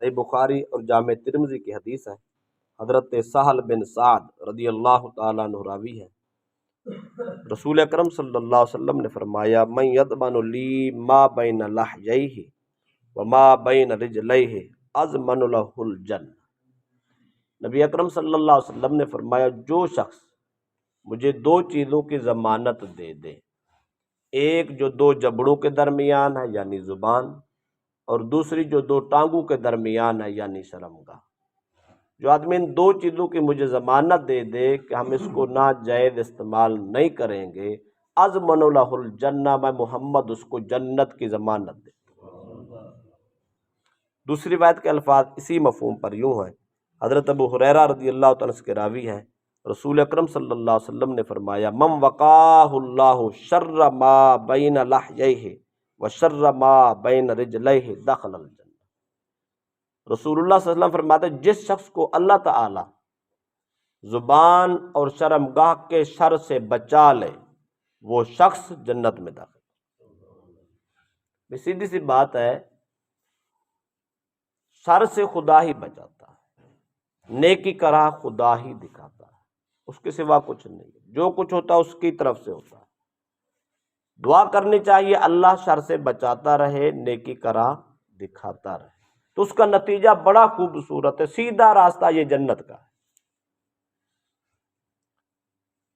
صحیح بخاری اور جامع ترمذی کی حدیث ہے۔ حضرت سہل بن سعد رضی اللہ تعالیٰ عنہ راوی ہے، رسول اکرم صلی اللہ علیہ وسلم نے فرمایا من یضمن لی ما بین لحییہ وما بین رجلیہ اضمن لہ الجنہ۔ نبی اکرم صلی اللہ علیہ وسلم نے فرمایا جو شخص مجھے دو چیزوں کی ضمانت دے دے، ایک جو دو جبڑوں کے درمیان ہے یعنی زبان، اور دوسری جو دو ٹانگوں کے درمیان ہے یعنی شرمگاہ، جو آدمی ان دو چیزوں کی مجھے ضمانت دے دے کہ ہم اس کو ناجائز استعمال نہیں کریں گے، اضمن لہ الجنہ، میں محمد اس کو جنت کی ضمانت دے۔ دوسری روایت کے الفاظ اسی مفہوم پر یوں ہیں۔ حضرت ابو ہریرہ رضی اللہ تعالیٰ عنہ کے راوی ہیں، رسول اکرم صلی اللہ علیہ وسلم نے فرمایا من وقاہ اللہ شر ما بین لحییہ وشر ما بین رجلیہ دخل الجنہ۔ رسول اللہ صلی اللہ علیہ وسلم فرماتے ہیں جس شخص کو اللہ تعالی زبان اور شرمگاہ کے شر سے بچا لے وہ شخص جنت میں داخل۔ سیدھی سی بات ہے، شر سے خدا ہی بچاتا ہے، نیکی کا راہ خدا ہی دکھاتا ہے، اس کے سوا کچھ نہیں، جو کچھ ہوتا ہے اس کی طرف سے ہوتا ہے۔ دعا کرنی چاہیے اللہ شر سے بچاتا رہے، نیکی کا راہ دکھاتا رہے، تو اس کا نتیجہ بڑا خوبصورت ہے، سیدھا راستہ یہ جنت کا ہے۔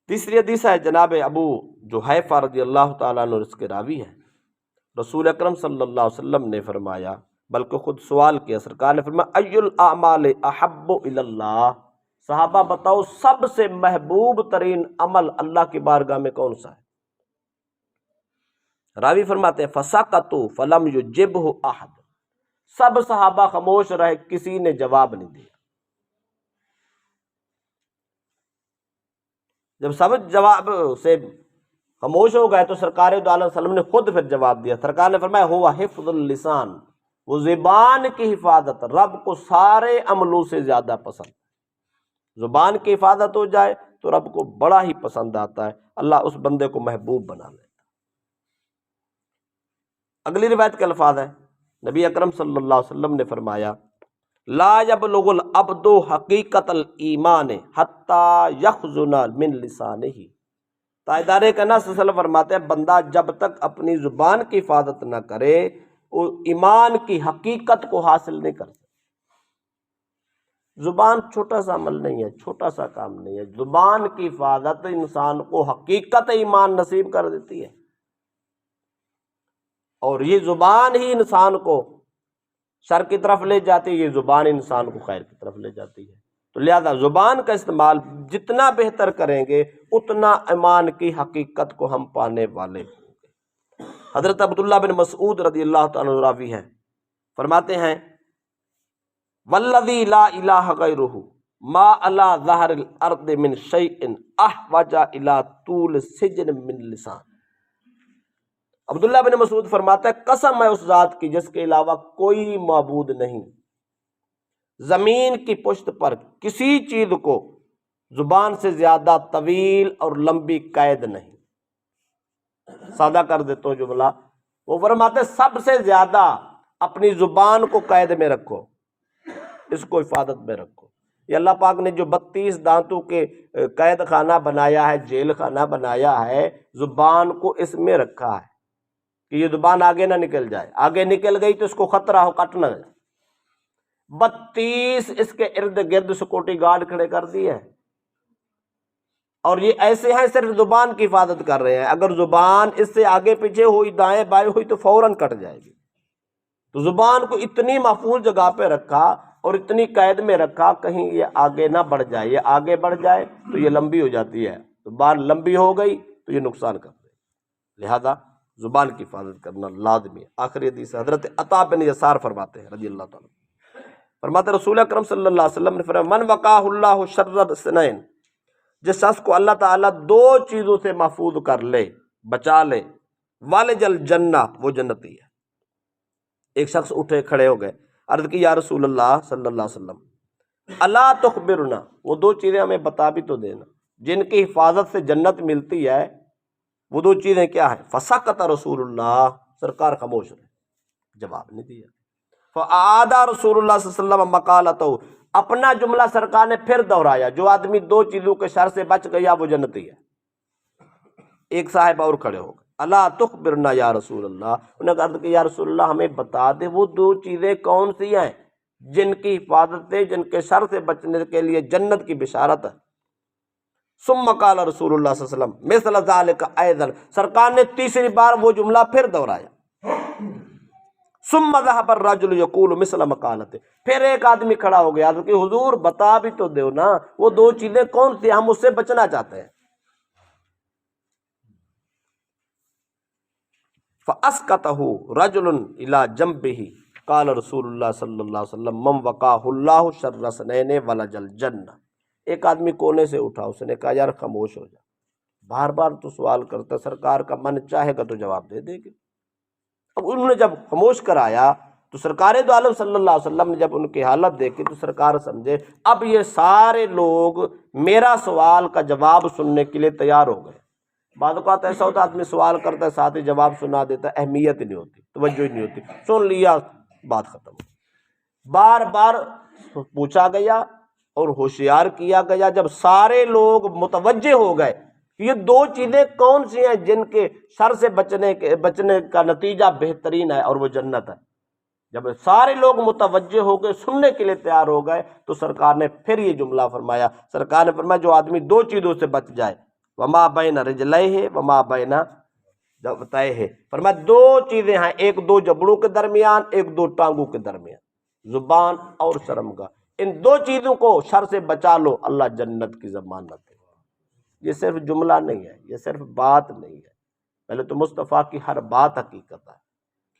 تیسری حدیث ہے جناب ابو جحیفہ رضی اللہ تعالیٰ عنہ اس کے راوی ہیں، رسول اکرم صلی اللہ علیہ وسلم نے فرمایا، بلکہ خود سوال کیا، سرکار نے فرمایا ای الاعمال احب الی اللہ، صحابہ بتاؤ سب سے محبوب ترین عمل اللہ کی بارگاہ میں کون سا ہے؟ راوی فرماتے ہیں فسکتوا فلم یجبہ احد، سب صحابہ خاموش رہے، کسی نے جواب نہیں دیا۔ جب سب جواب سے خاموش ہو گئے تو سرکار دو عالم وسلم نے خود پھر جواب دیا، سرکار نے فرمایا ہوا حفظ اللسان، وہ زبان کی حفاظت رب کو سارے عملوں سے زیادہ پسند، زبان کی حفاظت ہو جائے تو رب کو بڑا ہی پسند آتا ہے، اللہ اس بندے کو محبوب بنا لیتا۔ اگلی روایت کے الفاظ ہیں، نبی اکرم صلی اللہ علیہ وسلم نے فرمایا لا یبلغ العبد حقیقت الایمان حتی یخزن من لسانہ، تاجدار کنز صلی اللہ علیہ وسلم فرماتے ہیں بندہ جب تک اپنی زبان کی حفاظت نہ کرے وہ ایمان کی حقیقت کو حاصل نہیں کر سکتا۔ زبان چھوٹا سا عمل نہیں ہے، چھوٹا سا کام نہیں ہے، زبان کی حفاظت انسان کو حقیقت ایمان نصیب کر دیتی ہے، اور یہ زبان ہی انسان کو شر کی طرف لے جاتی ہے، یہ زبان انسان کو خیر کی طرف لے جاتی ہے۔ تو لہذا زبان کا استعمال جتنا بہتر کریں گے اتنا ایمان کی حقیقت کو ہم پانے والے ہوں گے۔ حضرت عبداللہ بن مسعود رضی اللہ تعالیٰ عنہ راوی ہیں، فرماتے ہیں والذی لا الہ غیرہ ما علی ظہر الارض من شیء احوج الی طول سجن من لسان۔ عبداللہ بن مسعود فرماتا ہے قسم ہے اس ذات کی جس کے علاوہ کوئی معبود نہیں، زمین کی پشت پر کسی چیز کو زبان سے زیادہ طویل اور لمبی قید نہیں۔ سادہ کر دیتا ہوں جملہ، وہ فرماتے سب سے زیادہ اپنی زبان کو قید میں رکھو، اس کو حفاظت میں رکھو۔ یہ اللہ پاک نے جو 32 دانتوں کے قید خانہ بنایا ہے، جیل خانہ بنایا ہے، زبان کو اس میں رکھا ہے کہ یہ زبان آگے نہ نکل جائے، آگے نکل گئی تو اس کو خطرہ ہو کٹ نہ جائے۔ 32 اس کے ارد گرد سیکورٹی گارڈ کھڑے کر دیے ہیں، اور یہ ایسے ہیں صرف زبان کی حفاظت کر رہے ہیں، اگر زبان اس سے آگے پیچھے ہوئی، دائیں بائیں ہوئی تو فوراً کٹ جائے گی۔ تو زبان کو اتنی محفوظ جگہ پہ رکھا اور اتنی قید میں رکھا کہیں یہ آگے نہ بڑھ جائے، یہ آگے بڑھ جائے تو یہ لمبی ہو جاتی ہے، زبان لمبی ہو گئی تو یہ نقصان کر دے، لہذا زبان کی حفاظت کرنا لازمی ہے۔ آخری حدیث حضرت عطا بن یسار فرماتے ہیں رضی اللہ تعالیٰ، فرماتے رسول اکرم صلی اللہ علیہ وسلم نے فرمایا من وقاہ اللہ شر السنین، جس شخص کو اللہ تعالیٰ دو چیزوں سے محفوظ کر لے، بچا لے، والج الجنہ، وہ جنتی ہے۔ ایک شخص اٹھے کھڑے ہو گئے، عرض کی یا رسول اللہ صلی اللہ علیہ وسلم الا تخبرنا، وہ دو چیزیں ہمیں بتا بھی تو دینا جن کی حفاظت سے جنت ملتی ہے، وہ دو چیزیں کیا ہیں؟ فسکت رسول اللہ، سرکار خاموش رہے، جواب نہیں دیا۔ فَأَعَادَ رسول اللہ صلی اللہ علیہ وسلم مقالتہ، اپنا جملہ سرکار نے پھر دہرایا، جو آدمی دو چیزوں کے شر سے بچ گیا وہ جنتی ہے۔ ایک صاحب اور کھڑے ہو گئے، الا تخبرنا یا رسول اللہ، انہوں نے کہا کہ یا رسول اللہ ہمیں بتا دے وہ دو چیزیں کون سی ہیں جن کی حفاظت سے، جن کے شر سے بچنے کے لیے جنت کی بشارت ہے۔ ثم قال رسول اللہ صلی اللہ علیہ وسلم مثل ذلك ایضا، سرکار نے تیسری بار وہ جملہ پھر دہرایا۔ ثم ذهب الرجل يقول مثل مقالته، پھر ایک آدمی کھڑا ہو گیا کہ حضور بتا بھی تو دو نا وہ دو چیزیں کون سی، ہم اس سے بچنا چاہتے ہیں۔ فَأَسْقَطَهُ رَجُلٌ إِلَى جَنبِهِ قال رسول اللہ صلی اللہ علیہ وسلم من وقاه اللہ شر اثنین ولج الجنہ، ایک آدمی کونے سے اٹھا، اس نے کہا یار خاموش ہو جا، بار بار تو سوال کرتا، سرکار کا من چاہے گا تو جواب دے دے گی۔ اب انہوں نے جب خاموش کرایا تو سرکار دو عالم صلی اللہ علیہ وسلم نے جب ان کی حالت دیکھی تو سرکار سمجھے اب یہ سارے لوگ میرا سوال کا جواب سننے کے لیے تیار ہو گئے۔ بعض اوقات ایسا ہوتا ہے آدمی سوال کرتا ہے ساتھ ہی جواب سنا دیتا ہے، اہمیت ہی نہیں ہوتی، توجہ ہی نہیں ہوتی، سن لیا بات ختم ہو۔ بار بار پوچھا گیا اور ہوشیار کیا گیا، جب سارے لوگ متوجہ ہو گئے یہ دو چیزیں کون سی ہیں جن کے شر سے بچنے کا نتیجہ بہترین ہے اور وہ جنت ہے، جب سارے لوگ متوجہ ہو گئے، سننے کے لیے تیار ہو گئے، تو سرکار نے پھر یہ جملہ فرمایا، سرکار نے فرمایا جو آدمی دو چیزوں سے بچ جائے، وما بین رجلیہ وما بین جبتیہ، فرمایا دو چیزیں ہیں، ایک دو جبڑوں کے درمیان، ایک دو ٹانگوں کے درمیان، زبان اور شرمگاہ، ان دو چیزوں کو شر سے بچا لو، اللہ جنت کی ضمانت ہے۔ یہ صرف جملہ نہیں ہے، یہ صرف بات نہیں ہے، پہلے تو مصطفیٰ کی ہر بات حقیقت ہے،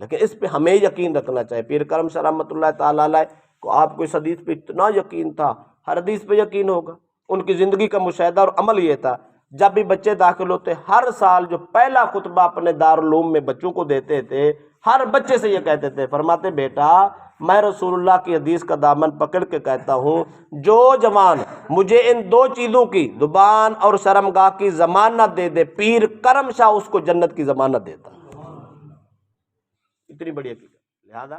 لیکن اس پہ ہمیں یقین رکھنا چاہیے۔ پیر کرم شاہ رحمۃ اللہ تعالیٰ علیہ کو آپ کو اس حدیث پہ اتنا یقین تھا، ہر حدیث پہ یقین ہوگا۔ ان کی زندگی کا مشاہدہ اور عمل یہ تھا، جب بھی بچے داخل ہوتے ہر سال جو پہلا خطبہ اپنے دارالعلوم میں بچوں کو دیتے تھے، ہر بچے سے یہ کہتے تھے، فرماتے بیٹا میں رسول اللہ کی حدیث کا دامن پکڑ کے کہتا ہوں جو جوان مجھے ان دو چیزوں کی زبان اور شرمگاہ کی ضمانت دے دے، پیر کرم شاہ اس کو جنت کی ضمانت دیتا۔ اتنی بڑی حقیقت، لہذا